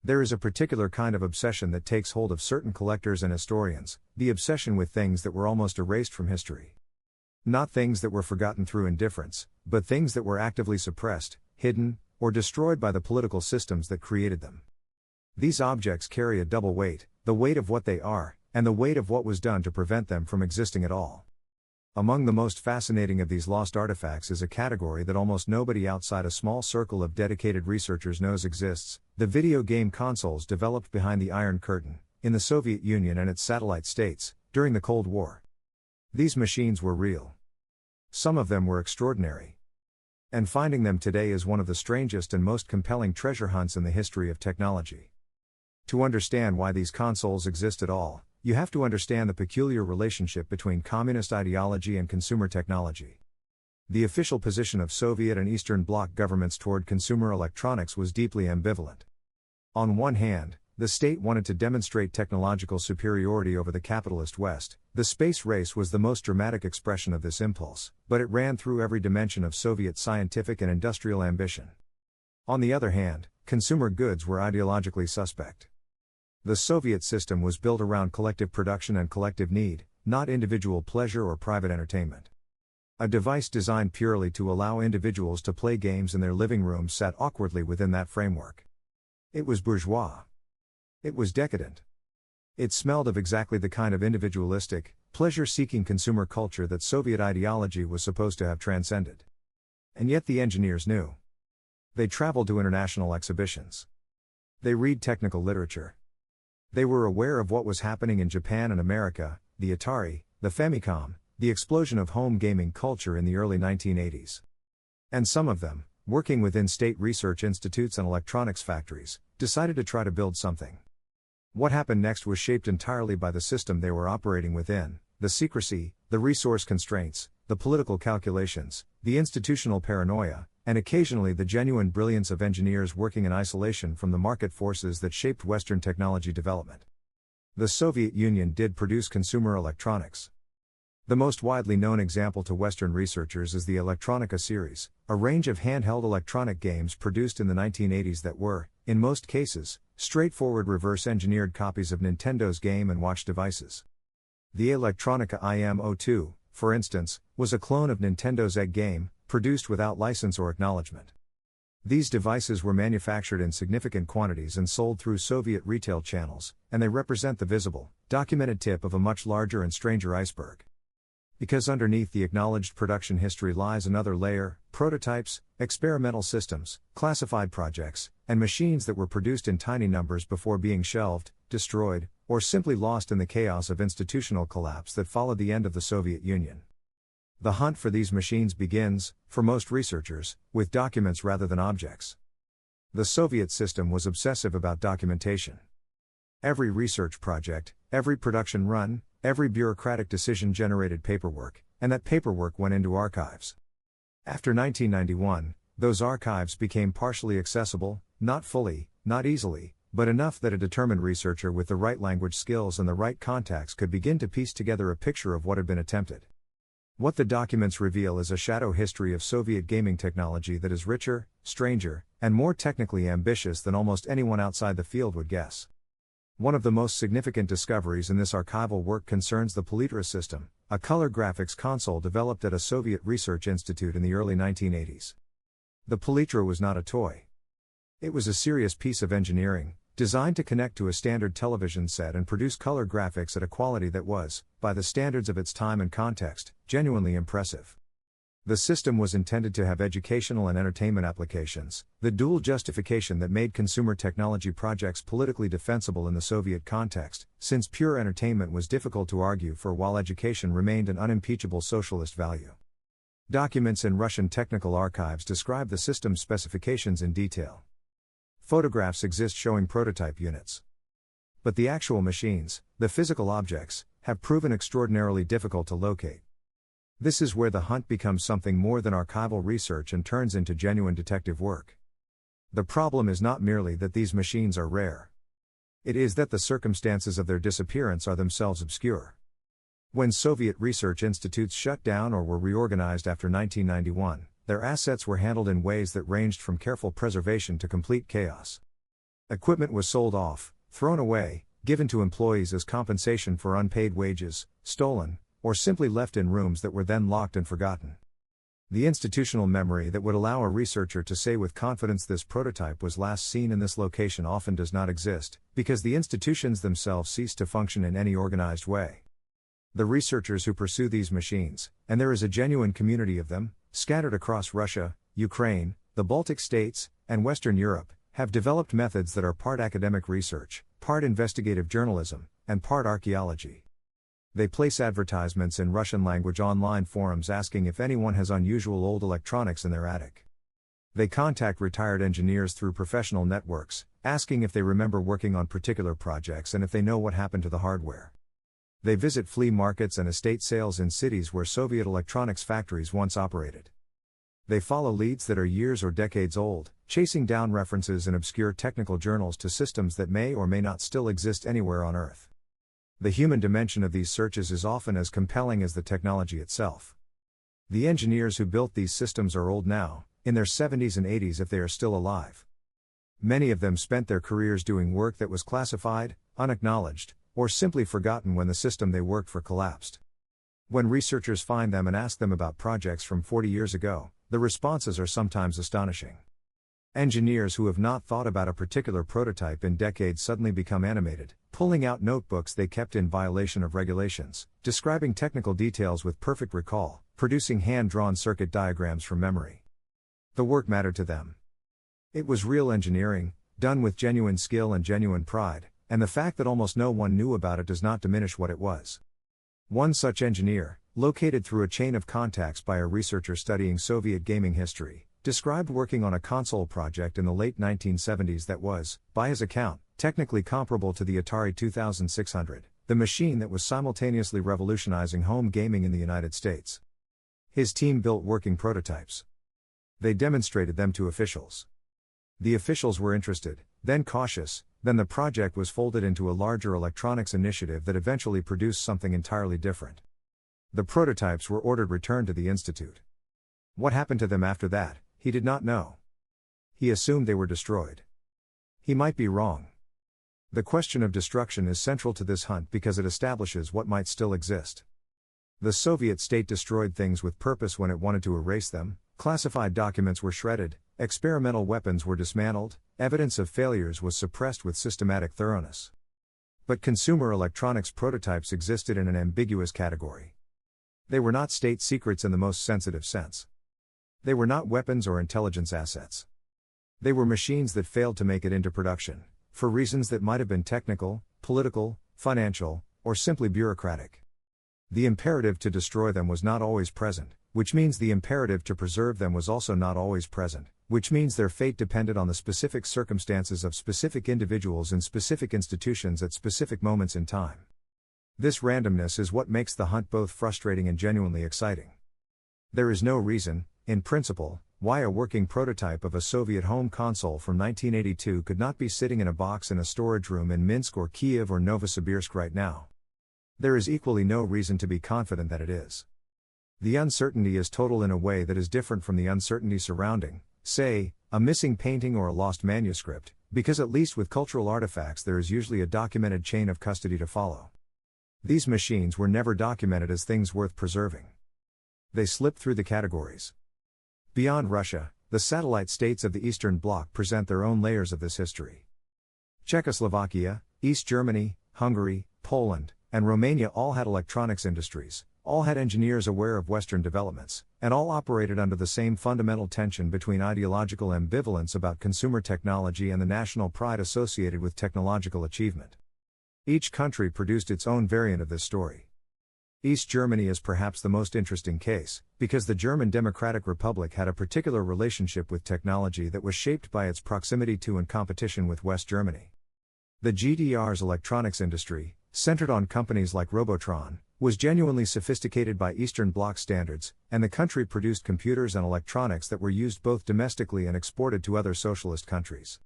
There is a particular kind of obsession that takes hold of certain collectors and historians, the obsession with things that were almost erased from history. Not things that were forgotten through indifference, but things that were actively suppressed, hidden, or destroyed by the political systems that created them. These objects carry a double weight, the weight of what they are, and the weight of what was done to prevent them from existing at all. Among the most fascinating of these lost artifacts is a category that almost nobody outside a small circle of dedicated researchers knows exists: the video game consoles developed behind the Iron Curtain, in the Soviet Union and its satellite states, during the Cold War. These machines were real. Some of them were extraordinary. And finding them today is one of the strangest and most compelling treasure hunts in the history of technology. To understand why these consoles exist at all, you have to understand the peculiar relationship between communist ideology and consumer technology. The official position of Soviet and Eastern Bloc governments toward consumer electronics was deeply ambivalent. On one hand, the state wanted to demonstrate technological superiority over the capitalist West. The space race was the most dramatic expression of this impulse, but it ran through every dimension of Soviet scientific and industrial ambition. On the other hand, consumer goods were ideologically suspect. The Soviet system was built around collective production and collective need, not individual pleasure or private entertainment. A device designed purely to allow individuals to play games in their living rooms sat awkwardly within that framework. It was bourgeois. It was decadent. It smelled of exactly the kind of individualistic, pleasure-seeking consumer culture that Soviet ideology was supposed to have transcended. And yet the engineers knew. They traveled to international exhibitions. They read technical literature. They were aware of what was happening in Japan and America, the Atari, the Famicom, the explosion of home gaming culture in the early 1980s. And some of them, working within state research institutes and electronics factories, decided to try to build something. What happened next was shaped entirely by the system they were operating within: the secrecy, the resource constraints, the political calculations, the institutional paranoia, and occasionally the genuine brilliance of engineers working in isolation from the market forces that shaped Western technology development. The Soviet Union did produce consumer electronics. The most widely known example to Western researchers is the Electronica series, a range of handheld electronic games produced in the 1980s that were, in most cases, straightforward reverse-engineered copies of Nintendo's Game & Watch devices. The Electronica IM02, for instance, was a clone of Nintendo's Egg game, produced without license or acknowledgement. These devices were manufactured in significant quantities and sold through Soviet retail channels, and they represent the visible, documented tip of a much larger and stranger iceberg. Because underneath the acknowledged production history lies another layer: prototypes, experimental systems, classified projects, and machines that were produced in tiny numbers before being shelved, destroyed, or simply lost in the chaos of institutional collapse that followed the end of the Soviet Union. The hunt for these machines begins, for most researchers, with documents rather than objects. The Soviet system was obsessive about documentation. Every research project, every production run, every bureaucratic decision generated paperwork, and that paperwork went into archives. After 1991, those archives became partially accessible, not fully, not easily, but enough that a determined researcher with the right language skills and the right contacts could begin to piece together a picture of what had been attempted. What the documents reveal is a shadow history of Soviet gaming technology that is richer, stranger, and more technically ambitious than almost anyone outside the field would guess. One of the most significant discoveries in this archival work concerns the Palitra system, a color graphics console developed at a Soviet research institute in the early 1980s. The Palitra was not a toy. It was a serious piece of engineering, designed to connect to a standard television set and produce color graphics at a quality that was, by the standards of its time and context, genuinely impressive. The system was intended to have educational and entertainment applications, the dual justification that made consumer technology projects politically defensible in the Soviet context, since pure entertainment was difficult to argue for while education remained an unimpeachable socialist value. Documents in Russian technical archives describe the system's specifications in detail. Photographs exist showing prototype units. But the actual machines, the physical objects, have proven extraordinarily difficult to locate. This is where the hunt becomes something more than archival research and turns into genuine detective work. The problem is not merely that these machines are rare. It is that the circumstances of their disappearance are themselves obscure. When Soviet research institutes shut down or were reorganized after 1991, their assets were handled in ways that ranged from careful preservation to complete chaos. Equipment was sold off, thrown away, given to employees as compensation for unpaid wages, stolen, or simply left in rooms that were then locked and forgotten. The institutional memory that would allow a researcher to say with confidence this prototype was last seen in this location often does not exist, because the institutions themselves cease to function in any organized way. The researchers who pursue these machines, and there is a genuine community of them, scattered across Russia, Ukraine, the Baltic states, and Western Europe, have developed methods that are part academic research, part investigative journalism, and part archaeology. They place advertisements in Russian language online forums asking if anyone has unusual old electronics in their attic. They contact retired engineers through professional networks, asking if they remember working on particular projects and if they know what happened to the hardware. They visit flea markets and estate sales in cities where Soviet electronics factories once operated. They follow leads that are years or decades old, chasing down references in obscure technical journals to systems that may or may not still exist anywhere on Earth. The human dimension of these searches is often as compelling as the technology itself. The engineers who built these systems are old now, in their 70s and 80s if they are still alive. Many of them spent their careers doing work that was classified, unacknowledged, or simply forgotten when the system they worked for collapsed. When researchers find them and ask them about projects from 40 years ago, the responses are sometimes astonishing. Engineers who have not thought about a particular prototype in decades suddenly become animated, pulling out notebooks they kept in violation of regulations, describing technical details with perfect recall, producing hand-drawn circuit diagrams from memory. The work mattered to them. It was real engineering, done with genuine skill and genuine pride, and the fact that almost no one knew about it does not diminish what it was. One such engineer, located through a chain of contacts by a researcher studying Soviet gaming history, described working on a console project in the late 1970s that was, by his account, technically comparable to the Atari 2600, the machine that was simultaneously revolutionizing home gaming in the United States. His team built working prototypes. They demonstrated them to officials. The officials were interested, then cautious, then the project was folded into a larger electronics initiative that eventually produced something entirely different. The prototypes were ordered returned to the Institute. What happened to them after that, he did not know. He assumed they were destroyed. He might be wrong. The question of destruction is central to this hunt because it establishes what might still exist. The Soviet state destroyed things with purpose when it wanted to erase them, classified documents were shredded, experimental weapons were dismantled, evidence of failures was suppressed with systematic thoroughness. But consumer electronics prototypes existed in an ambiguous category. They were not state secrets in the most sensitive sense. They were not weapons or intelligence assets. They were machines that failed to make it into production, for reasons that might have been technical, political, financial, or simply bureaucratic. The imperative to destroy them was not always present, which means the imperative to preserve them was also not always present, which means their fate depended on the specific circumstances of specific individuals in specific institutions at specific moments in time. This randomness is what makes the hunt both frustrating and genuinely exciting. There is no reason, in principle, why a working prototype of a Soviet home console from 1982 could not be sitting in a box in a storage room in Minsk or Kiev or Novosibirsk right now. There is equally no reason to be confident that it is. The uncertainty is total in a way that is different from the uncertainty surrounding, say, a missing painting or a lost manuscript, because at least with cultural artifacts there is usually a documented chain of custody to follow. These machines were never documented as things worth preserving. They slipped through the categories. Beyond Russia, the satellite states of the Eastern Bloc present their own layers of this history. Czechoslovakia, East Germany, Hungary, Poland, and Romania all had electronics industries, all had engineers aware of Western developments, and all operated under the same fundamental tension between ideological ambivalence about consumer technology and the national pride associated with technological achievement. Each country produced its own variant of this story. East Germany is perhaps the most interesting case, because the German Democratic Republic had a particular relationship with technology that was shaped by its proximity to and competition with West Germany. The GDR's electronics industry, centered on companies like Robotron, was genuinely sophisticated by Eastern Bloc standards, and the country produced computers and electronics that were used both domestically and exported to other socialist countries.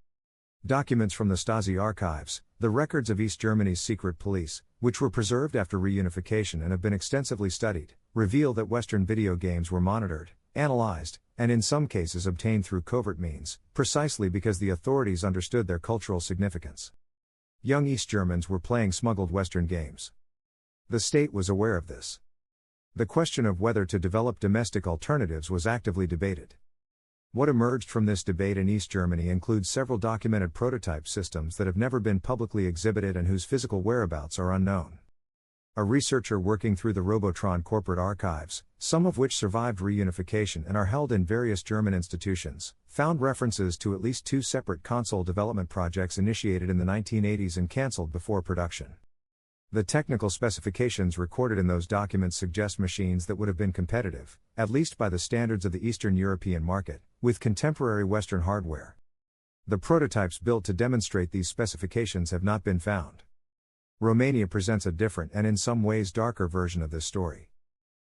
Documents from the Stasi archives, the records of East Germany's secret police, which were preserved after reunification and have been extensively studied, reveal that Western video games were monitored, analyzed, and in some cases obtained through covert means, precisely because the authorities understood their cultural significance. Young East Germans were playing smuggled Western games. The state was aware of this. The question of whether to develop domestic alternatives was actively debated. What emerged from this debate in East Germany includes several documented prototype systems that have never been publicly exhibited and whose physical whereabouts are unknown. A researcher working through the Robotron corporate archives, some of which survived reunification and are held in various German institutions, found references to at least 2 separate console development projects initiated in the 1980s and cancelled before production. The technical specifications recorded in those documents suggest machines that would have been competitive, at least by the standards of the Eastern European market, with contemporary Western hardware. The prototypes built to demonstrate these specifications have not been found. Romania presents a different and in some ways darker version of this story.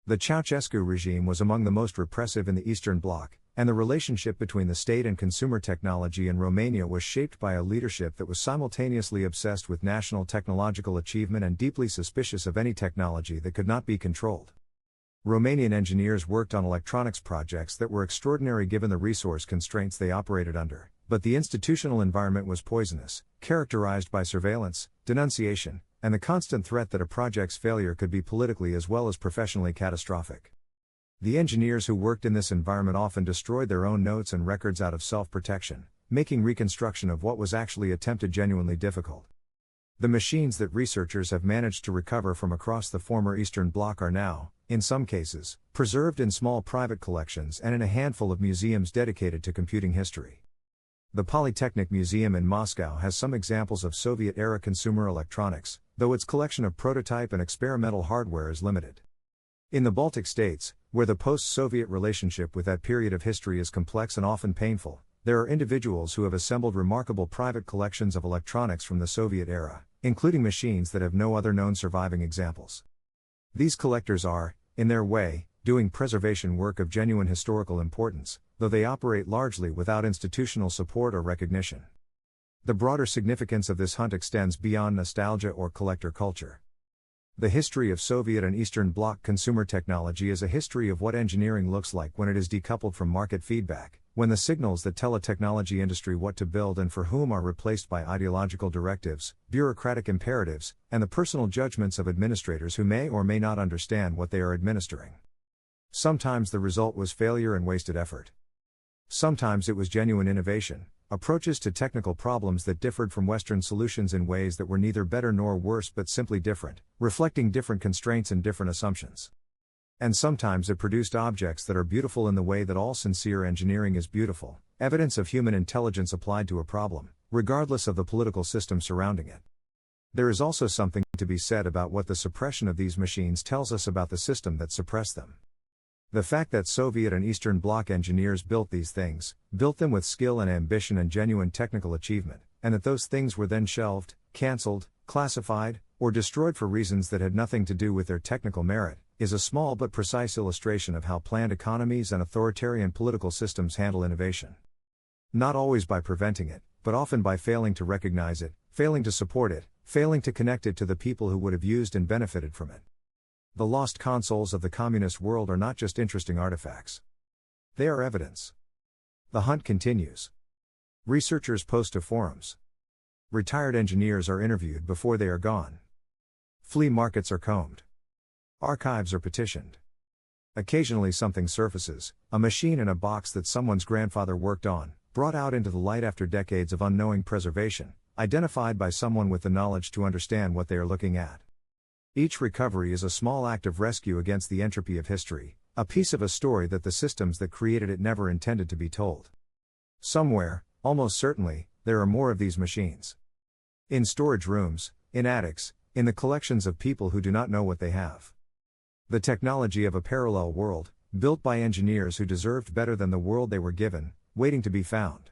The Ceausescu regime was among the most repressive in the Eastern Bloc, and the relationship between the state and consumer technology in Romania was shaped by a leadership that was simultaneously obsessed with national technological achievement and deeply suspicious of any technology that could not be controlled. Romanian engineers worked on electronics projects that were extraordinary given the resource constraints they operated under, but the institutional environment was poisonous, characterized by surveillance, denunciation, and the constant threat that a project's failure could be politically as well as professionally catastrophic. The engineers who worked in this environment often destroyed their own notes and records out of self-protection, making reconstruction of what was actually attempted genuinely difficult. The machines that researchers have managed to recover from across the former Eastern Bloc are now, in some cases, preserved in small private collections and in a handful of museums dedicated to computing history. The Polytechnic Museum in Moscow has some examples of Soviet-era consumer electronics, though its collection of prototype and experimental hardware is limited. In the Baltic states, where the post-Soviet relationship with that period of history is complex and often painful, there are individuals who have assembled remarkable private collections of electronics from the Soviet era, including machines that have no other known surviving examples. These collectors are, in their way, doing preservation work of genuine historical importance, though they operate largely without institutional support or recognition. The broader significance of this hunt extends beyond nostalgia or collector culture. The history of Soviet and Eastern Bloc consumer technology is a history of what engineering looks like when it is decoupled from market feedback, when the signals that tell a technology industry what to build and for whom are replaced by ideological directives, bureaucratic imperatives, and the personal judgments of administrators who may or may not understand what they are administering. Sometimes the result was failure and wasted effort. Sometimes it was genuine innovation, approaches to technical problems that differed from Western solutions in ways that were neither better nor worse but simply different, reflecting different constraints and different assumptions. And sometimes it produced objects that are beautiful in the way that all sincere engineering is beautiful, evidence of human intelligence applied to a problem, regardless of the political system surrounding it. There is also something to be said about what the suppression of these machines tells us about the system that suppressed them. The fact that Soviet and Eastern Bloc engineers built these things, built them with skill and ambition and genuine technical achievement, and that those things were then shelved, cancelled, classified, or destroyed for reasons that had nothing to do with their technical merit, is a small but precise illustration of how planned economies and authoritarian political systems handle innovation. Not always by preventing it, but often by failing to recognize it, failing to support it, failing to connect it to the people who would have used and benefited from it. The lost consoles of the communist world are not just interesting artifacts. They are evidence. The hunt continues. Researchers post to forums. Retired engineers are interviewed before they are gone. Flea markets are combed. Archives are petitioned. Occasionally something surfaces, a machine in a box that someone's grandfather worked on, brought out into the light after decades of unknowing preservation, identified by someone with the knowledge to understand what they are looking at. Each recovery is a small act of rescue against the entropy of history, a piece of a story that the systems that created it never intended to be told. Somewhere, almost certainly, there are more of these machines. In storage rooms, in attics, in the collections of people who do not know what they have. The technology of a parallel world, built by engineers who deserved better than the world they were given, waiting to be found.